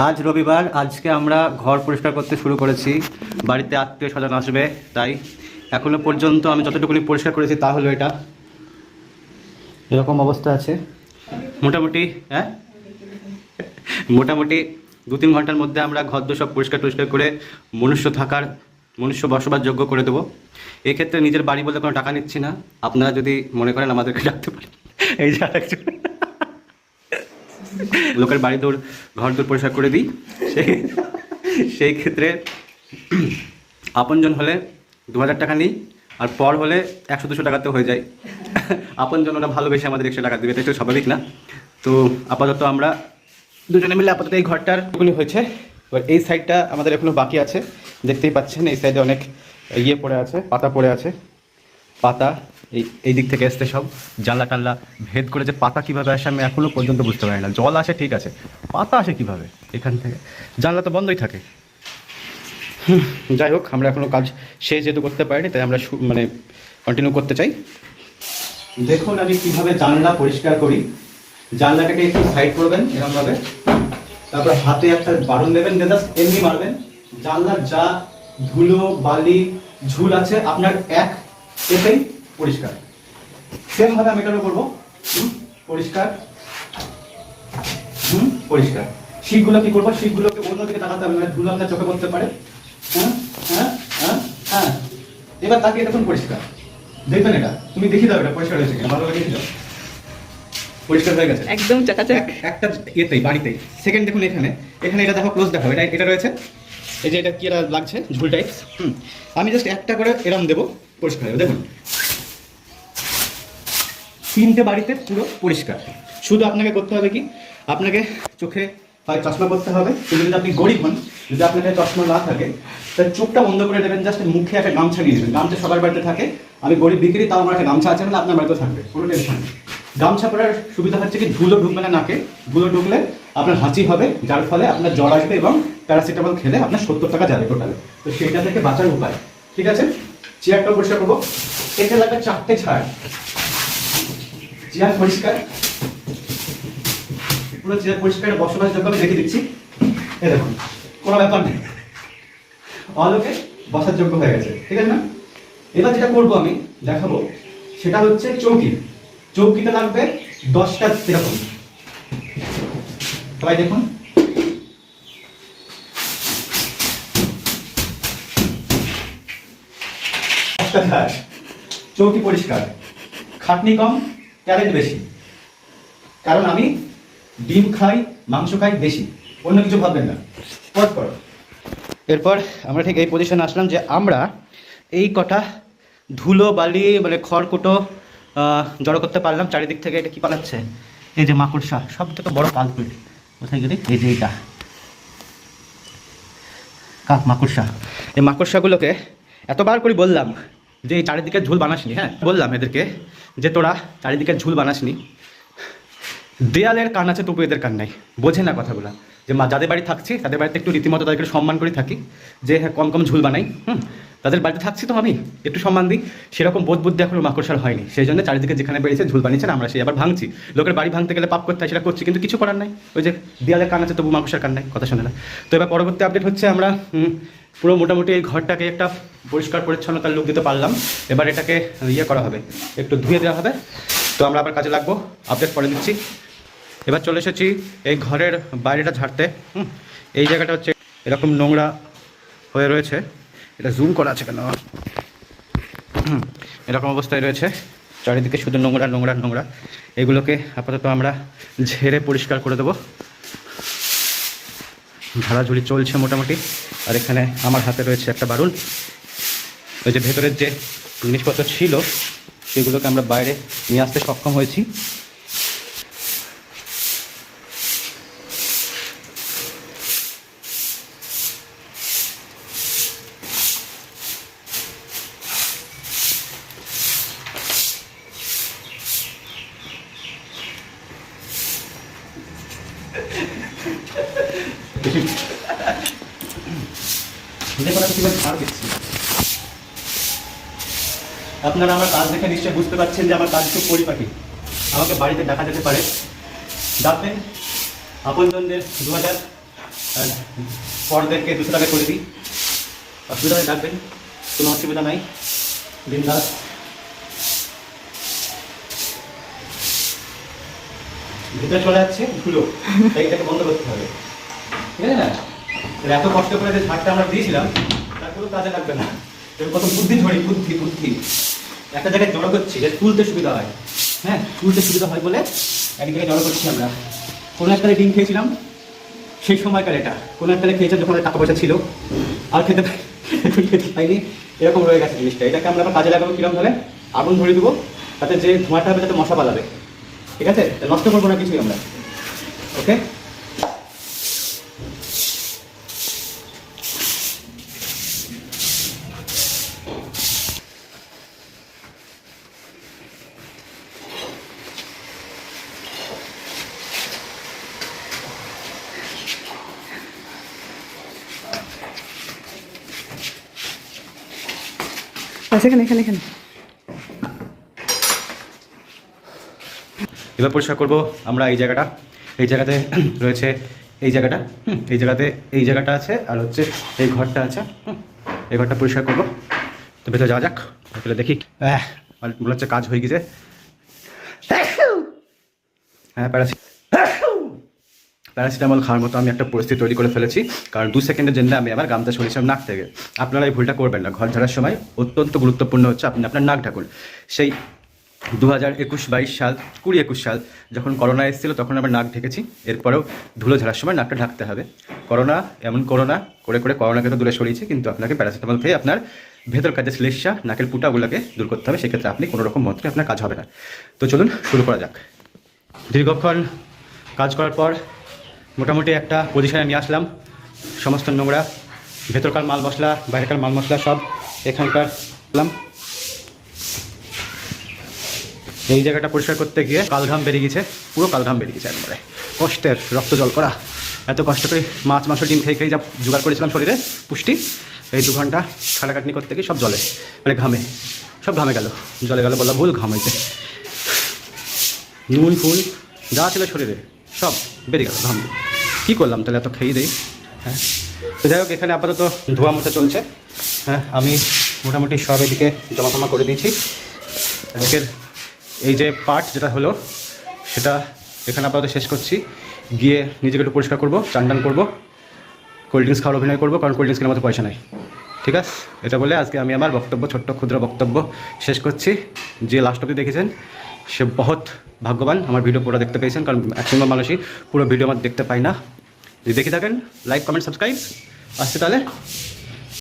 আজ রবিবার, আজকে আমরা ঘর পরিষ্কার করতে শুরু করেছি। বাড়িতে আত্মীয় স্বজন আসবে, তাই এখনো পর্যন্ত আমি যতটুকুনি পরিষ্কার করেছি তা হলো এটা, এরকম অবস্থা আছে। মোটামুটি মোটামুটি 2-3 ঘন্টার মধ্যে আমরা ঘর দোর সব পরিষ্কার টরিষ্কার করে মনুষ্য বসবাসযোগ্য করে দেবো। এক্ষেত্রে নিজের বাড়ি বলতে কোনো টাকা নিচ্ছি না, আপনারা যদি মনে করেন আমাদেরকে ডাকতে পারেন। এই যে আরেকজন লোকের বাড়ি দৌড় ঘর দৌড় পরিষ্কার করে দিই, সেই ক্ষেত্রে আপনজন হলে 2000 টাকা নিই, আর পর হলে 100-200 টাকাতে হয়ে যায়। আপনজন ওরা ভালোবেসে আমাদের 100 টাকা দেবে, এটা একটু স্বাভাবিক না? তো আপাতত আমরা দুজনে মিলে আপাতত এই ঘরটার টুকুনি হয়েছে। এবার এই সাইডটা আমাদের এখনো বাকি আছে, দেখতেই পাচ্ছেন এই সাইডে অনেক পড়ে আছে, পাতা পড়ে আছে। পাতা এই দিক থেকে আসতে সব জানলা টানলা ভেদ করে, যে পাতা কীভাবে আসে আমি এখনও পর্যন্ত বুঝতে পারি না। জল আসে ঠিক আছে, পাতা আসে কীভাবে এখান থেকে? জানলা তো বন্ধই থাকে। যাই হোক, আমরা এখনও কাজ শেষ যেহেতু করতে পারিনি, তাই আমরা কন্টিনিউ করতে চাই। দেখুন আমি কীভাবে জানলা পরিষ্কার করি। জানলাটাকে একটু সাইড করবেন এরকমভাবে, তারপর হাতে একটা বারুন দেবেন, জাস্ট এমনি মারবেন। জানলার যা ধুলো বালি ঝুল আছে আপনার এতেই পরিষ্কার। সেমভাবে আমি এটারও করবো, পরিষ্কার পরিষ্কার। শীটগুলো কি করবো, শীটগুলোকে অন্যদিকে তাকাতে হবে, মানে ধুলো আপনার চোখে পড়তে পারে। হ্যাঁ, এবার তাকিয়ে দেখুন পরিষ্কার। দেখবেন এটা, তুমি দেখিয়ে দাও এটা পরিষ্কার হয়েছে কিনা, ভালো লাগে পরিষ্কার হয়ে গেছে একদম চাকাচাক। একটা ইয়েতেই বাড়িতেই। সেকেন্ড দেখুন এখানে এটা দেখো, ক্লোজ দেখো, এটা রয়েছে, এই যে এটা কি লাগছে ঝুল টাইপ। আমি জাস্ট একটা করে এরম দেবো, পরিষ্কার হবে। দেখুন 3টে বাড়িতে পুরো পরিষ্কার। শুধু আপনাকে করতে হবে কি, আপনাকে চোখে হয় চশমা করতে হবে, কিন্তু যদি আপনি গরিব হন, যদি আপনার কাছে চশমা না থাকে, তাহলে চোখটা বন্ধ করে দেবেন, জাস্ট মুখে একটা গামছা নিয়ে দেবেন। গামছা সবার বাড়িতে থাকে, আমি গরিব বিক্রি, তাও আমার একটা গামছা আছে, মানে আপনার বাড়িতেও থাকবে, কোনো টেনশন নেই। গামছা পরার সুবিধা হচ্ছে কি, ধুলো ঢুকবে না নাকে। ধুলো ঢুকলে আপনার হাঁচি হবে, যার ফলে আপনার জ্বর আসবে, এবং প্যারাসিটামল খেলে আপনার 70 টাকা যাবে টোটালে। তো সেটা থেকে বাঁচার উপায়, ঠিক আছে? চেয়ারটা পরিষ্কার করবো, এতে লাগবে 4টে ছাড়। চেয়ার পরিষ্কার, পুরো চেয়ার পরিষ্কার, বসবাস যোগ্য আমি রেখে দিচ্ছি। এই দেখুন, কোনো ব্যাপার নেই, অলোকে বসার যোগ্য হয়ে গেছে, ঠিক আছে না? এবার যেটা করবো আমি দেখাবো, সেটা হচ্ছে চৌকি। চৌকিটা লাগবে 10টা এরকম। সবাই দেখুন, চৌকি পরিষ্কার, খাটনি কম, ট্যালেন্ট বেশি। কারণ আমি ডিম খাই, মাংস খাই বেশি, অন্য কিছু ভাববেন না। এরপর আমরা ঠিক এই পজিশনে আসলাম যে আমরা এই কটা ধুলো বালি খড়কুটো জড়ো করতে পারলাম চারিদিক থেকে। এটা কি পালাচ্ছে? এই যে মাকড়সা, সব থেকে বড় কালপ্রিট। কোথায় গেলি? এই যে এইটা মাকড়সা। এই মাকড়সাগুলোকে এতবার করে বললাম যে এই চারিদিকে ঝুল বানাসনি। হ্যাঁ, বললাম এদেরকে যে তোরা চারিদিকে ঝুল বানাসনি। দেয়ালের কান আছে তবু এদের কান নাই, বোঝে না কথাগুলো। যে যাদের বাড়ি থাকছি তাদের বাড়িতে একটু রীতিমতো তাদেরকে সম্মান করে থাকি, যে হ্যাঁ কম কম ঝুল বানাই। তাদের বাড়িতে থাকছি তো আমি একটু সম্মান দিই। সেরকম বোধ বুদ্ধি এখনো মাকড়সার হয়নি, সেই জন্য চারিদিকে যেখানে বেরিয়েছে ঝুল বানিয়েছেন, আমরা সেই আবার ভাঙছি। লোকের বাড়ি ভাঙতে গেলে পাপ করতে হয়, সেটা করছি, কিন্তু কিছু করার নাই। ওই যে দেয়ালের কান আছে তবু মাকড়সার কান নাই, কথা শোনে না। তো এবার পরবর্তী আপডেট হচ্ছে, আমরা পুরো মোটামুটি এই ঘরটাকে একটা পরিষ্কার পরিচ্ছন্নতার লুক দিতে পারলাম। এবার এটাকে করা হবে, একটু ধুয়ে দেওয়া হবে। তো আমরা আবার কাজে লাগবো, আপডেট পরে দিচ্ছি। এবার চলে এসেছি এই ঘরের বাইরেটা ঝাড়তে। এই জায়গাটা হচ্ছে এরকম নোংরা হয়ে রয়েছে, এটা জুম করা আছে কেন, এরকম অবস্থায় রয়েছে, চারিদিকে শুধু নোংরা নোংরা নোংরা। এগুলোকে আপাতত আমরা ঝেড়ে পরিষ্কার করে দেবো। ঝাড়াঝুড়ি চলছে মোটামুটি। আর এখানে আমার হাতে রয়েছে একটা বারুন। ওই যে ভেতরের যে জিনিসপত্র ছিল সেগুলোকে আমরা বাইরে নিয়ে আসতে সক্ষম হয়েছি। আপনারা আমার কাজ দেখে নিশ্চয়ই বুঝতে পারছেন যে আমার কাজ খুব পরিপাটি। আমাকে বাড়িতে দেখা যেতে পারে, ডাকবেন আপনজনদের, 2000 আর পরদেরকে 200 টাকা করে দিই, অসুবিধা হয়ে ডাকবেন, কোনো অসুবিধা নাই, বিন্দাস। ভিতরে চলে যাচ্ছে ধুলো, তাই এটাকে বন্ধ করতে হবে, ঠিক আছে না? এত কষ্ট করে যে ঝাড়টা আমরা দিয়েছিলাম তার কোনো কাজে লাগবে না। কত বুদ্ধি ধরি, বুদ্ধি বুদ্ধি একটা জায়গায় জড়ো করছি যে তুলতে সুবিধা হয়। হ্যাঁ, তুলতে সুবিধা হয় বলে এক জায়গায় জড়ো করছি আমরা। কোনো একটা ডিম খেয়েছিলাম সেই সময়কার, এটা কোনো একটা খেয়েছিলাম যখন টাকা পয়সা ছিল, আর খেতে পাইনি, এরকম রয়ে গেছে জিনিসটা। এটাকে আমরা আবার কাজে লাগাবো কিরকম ধরে, আগুন ধরে দেবো, তাতে যে ধোঁয়াটা হবে তাতে মশা পালাবে, ঠিক আছে? নষ্ট করবো না কিছুই আমরা, ওকে? এখানে এখানে এখানে এবার পরিষ্কার করবো আমরা এই জায়গাটা। এই জায়গাতে রয়েছে এই জায়গাটা, এই জায়গাটা আছে, আর হচ্ছে এই ঘরটা আছে। এই ঘরটা পরিষ্কার করবো। তো ভেতরে যাওয়া যাক, তাহলে দেখি। মনে হচ্ছে কাজ হয়ে গেছে। হ্যাঁ, প্যারাসিটামল খাওয়ার মতো আমি একটা পরিস্থিতি তৈরি করে ফেলেছি, কারণ 2 সেকেন্ডের জন্য আমি আবার গামছা সরিয়েছিলাম নাক থেকে। আপনারা এই ভুলটা করবেন না। ঘর ঝাড়ার সময় অত্যন্ত গুরুত্বপূর্ণ হচ্ছে আপনি আপনার নাক ঢাকুন। সেই 2021-22 সাল, 20-21 সাল যখন করোনা এসেছিলো তখন আমরা নাক ঢেকেছি। এরপরেও ধুলো ঝাড়ার সময় নাকটা ঢাকতে হবে। করোনা করে করোনাকে তো দূরে সরিয়েছি, কিন্তু আপনাকে প্যারাসিটামল খেয়ে আপনার ভেতর কাজে শ্লেষ্মা, নাকের পুটাগুলোকে দূর করতে হবে। সেক্ষেত্রে আপনি কোনো রকম মন্ত্রে আপনার কাজ হবে না। তো চলুন শুরু করা যাক। দীর্ঘক্ষণ কাজ করার পর মোটামুটি একটা পজিশনে নিয়ে আসলাম। সমস্ত নোংরা, ভেতরকার মাল মশলা, বাইরেকার মাল মশলা সব এখানকার দিলাম। এই জায়গাটা পরিষ্কার করতে গিয়ে কালঘাম বেরিয়ে গেছে, পুরো কালঘাম বেরিয়ে গেছে একবারে। কষ্টের, রক্ত জল করা। এত কষ্ট করে মাছ মাংস ডিম খেয়ে যা জোগাড় করেছিলাম শরীরে পুষ্টি, এই 2 ঘন্টা খাটাখাটনি করতে গিয়ে সব জলে, মানে ঘামে, সব ঘামে গেল, জলে গেল বলা ভুল, ঘাম হয়েছে। নুন ফুল যা ছিল শরীরে সব বেরিয়ে গেল ঘাম। কী করলাম তাহলে, এত খেয়ে দিই। হ্যাঁ, তো যাই হোক, এখানে আপাতত ধোয়া মোছা চলছে। হ্যাঁ, আমি মোটামুটি সব এদিকে জমা করে দিয়েছি। এদিকের এই যে পার্ট যেটা হলো সেটা এখানে আপাতত শেষ করছি। গিয়ে নিজেকে একটু পরিষ্কার করবো, চান করবো, কোল্ড ড্রিঙ্কস খাওয়ার অভিনয় করবো, কারণ কোল্ড ড্রিঙ্কস কেনার মতো পয়সা নাই। ঠিক আছে, এটা বলে আজকে আমি আমার বক্তব্য, ছোট্ট ক্ষুদ্র বক্তব্য শেষ করছি। যে লাস্ট অবধি দেখেছেন সে বহুত ভাগ্যবান, আমার ভিডিও পুরো দেখতে পেয়েছেন, কারণ ম্যাক্সিমাম মানুষই পুরো ভিডিও আমার দেখতে পায় না। যদি দেখে থাকেন, লাইক কমেন্ট সাবস্ক্রাইব। আসছে তাহলে।